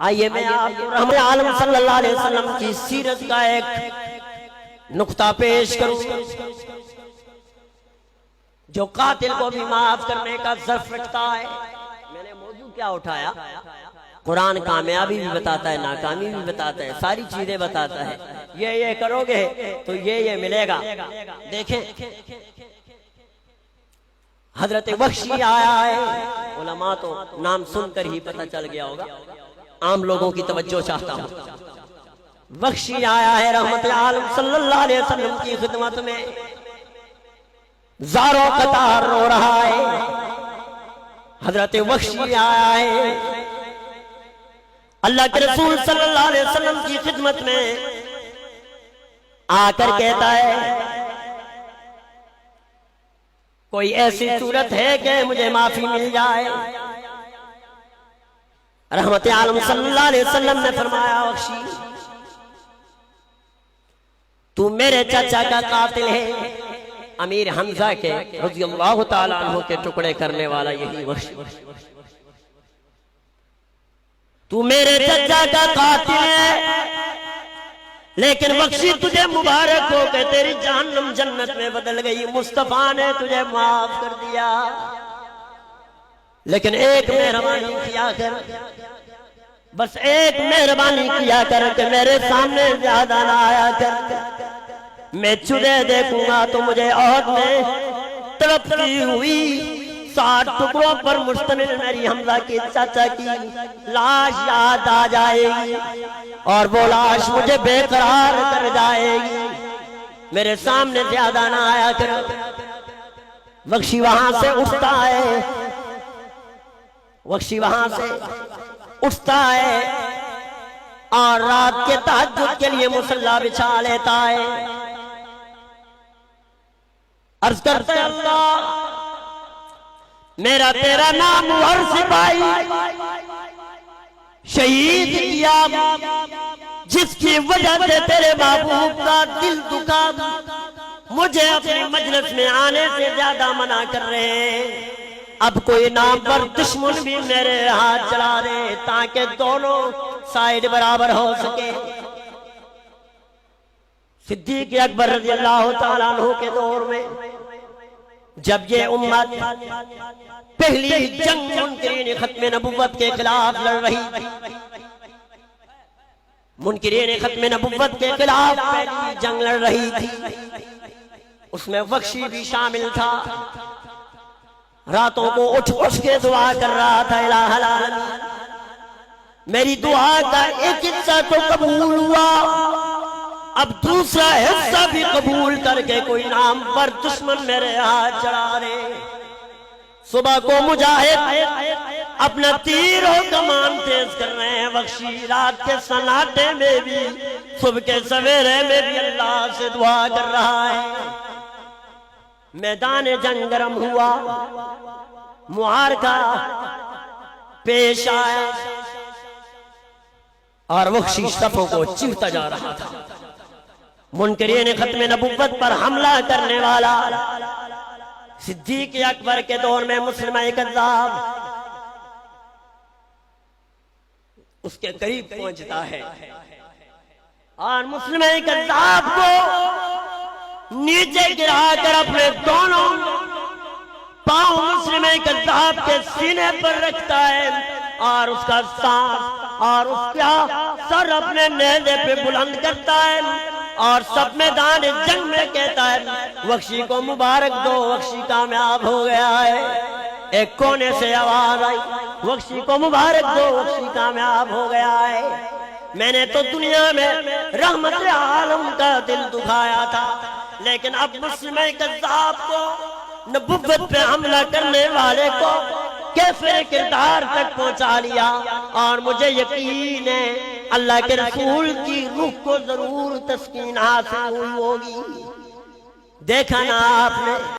آئیے میں آپ کو رحمت عالم صلی اللہ علیہ وسلم کی سیرت کا ایک نقطہ پیش کروں جو قاتل کو بھی معاف کرنے کا ظرف رکھتا ہے۔ میں نے موضوع کیا اٹھایا؟ قرآن کامیابی بھی بتاتا ہے، ناکامی بھی بتاتا ہے، ساری چیزیں بتاتا ہے۔ یہ کرو گے تو یہ ملے گا۔ دیکھیں حضرت وحشی آیا ہے، علماء تو نام سن کر ہی پتہ چل گیا ہوگا، عام لوگوں کی توجہ چاہتا ہوں۔ وحشی آیا ہے رحمت عالم صلی اللہ علیہ وسلم کی خدمت میں، زاروں قطار رو رہا ہے۔ حضرت وحشی آیا ہے اللہ کے رسول صلی اللہ علیہ وسلم کی خدمت میں، آ کر کہتا ہے کوئی ایسی صورت ہے کہ مجھے معافی مل جائے؟ رحمت عالم صلی اللہ علیہ وسلم نے فرمایا وحشی تو میرے چچا کا قاتل ہے، امیر حمزہ کے رضی اللہ تعالیٰ عنہ کے ٹکڑے کرنے والا یہی وحشی، تو میرے چچا کا قاتل ہے، لیکن وحشی تجھے مبارک ہو کہ تیری جہنم جنت میں بدل گئی، مصطفیٰ نے تجھے معاف کر دیا، لیکن ایک مہربانی کیا کر، بس ایک مہربانی کیا کر کہ میرے سامنے زیادہ نہ آیا کر، میں تجھے دیکھوں گا تو مجھے عہد میں تڑپتی ہوئی 60 ٹکڑوں پر مشتمل میری حمزہ کی چچا کی لاش یاد آ جائے گی، اور وہ لاش مجھے بے قرار کر جائے گی، میرے سامنے زیادہ نہ آیا کر۔ وحشی وہاں سے اٹھتا ہے، وحشی وہاں سے اٹھتا ہے اور رات کے تہجد کے لیے مصلی بچھا لیتا ہے، عرض کرتا ہے اللہ میرا تیرا نام ہر سپاہی شہید کیا، جس کی وجہ سے تیرے محبوب کا دل دکھا، مجھے اپنی مجلس میں آنے سے زیادہ منع کر رہے ہیں، اب کوئی نام پر دشمن بھی میرے ہاتھ چلا دے تاکہ دونوں سائیڈ برابر ہو سکے۔ صدیق اکبر رضی اللہ تعالیٰ عنہ کے دور میں جب یہ امت پہلی جنگ منکرین ختم نبوت کے خلاف لڑ رہی تھی، منکرین ختم نبوت کے خلاف پہلی جنگ لڑ رہی تھی، اس میں وحشی بھی شامل تھا، راتوں کو اٹھ کے دعا کر رہا تھا الہ العالمین میری دعا کا ایک حصہ تو قبول ہوا، اب دوسرا حصہ بھی قبول کر کے کوئی نام پر دشمن میرے ہاتھ چڑھا دے۔ صبح کو مجاہد اپنا تیر و کمان تیز کر رہے ہیں، وحشی رات کے سناٹے میں بھی صبح کے سویرے میں بھی اللہ سے دعا کر رہا ہے۔ میدان جنگ گرم ہوا، معرکہ پیش آیا اور وحشی صفوں کو چیرتا جا رہا تھا، منکرین ختم نبوت پر حملہ کرنے والا صدیق اکبر کے دور میں مسلمہ کذاب اس کے قریب پہنچتا ہے اور مسلمہ کذاب کو نیچے گرا کر اپنے دونوں پاؤں مسلمہ کذاب کے سینے پر رکھتا ہے اور اس کا سانس اور اس کا سر اپنے نیزے پہ بلند کرتا ہے اور سب میدان جنگ میں کہتا ہے وحشی کو مبارک دو، وحشی کامیاب ہو گیا ہے۔ ایک کونے سے آواز آئی وحشی کو مبارک دو، وحشی کامیاب ہو گیا ہے۔ میں نے تو دنیا میں رحمت عالم کا دل دکھایا تھا، لیکن اب مسلمہ کذاب کو، نبوت پہ حملہ کرنے والے کو کیفر کردار تک پہنچا لیا، اور مجھے یقین ہے اللہ کے رسول کی روح کو ضرور تسکین حاصل ہوئی ہوگی۔ دیکھا نا آپ نے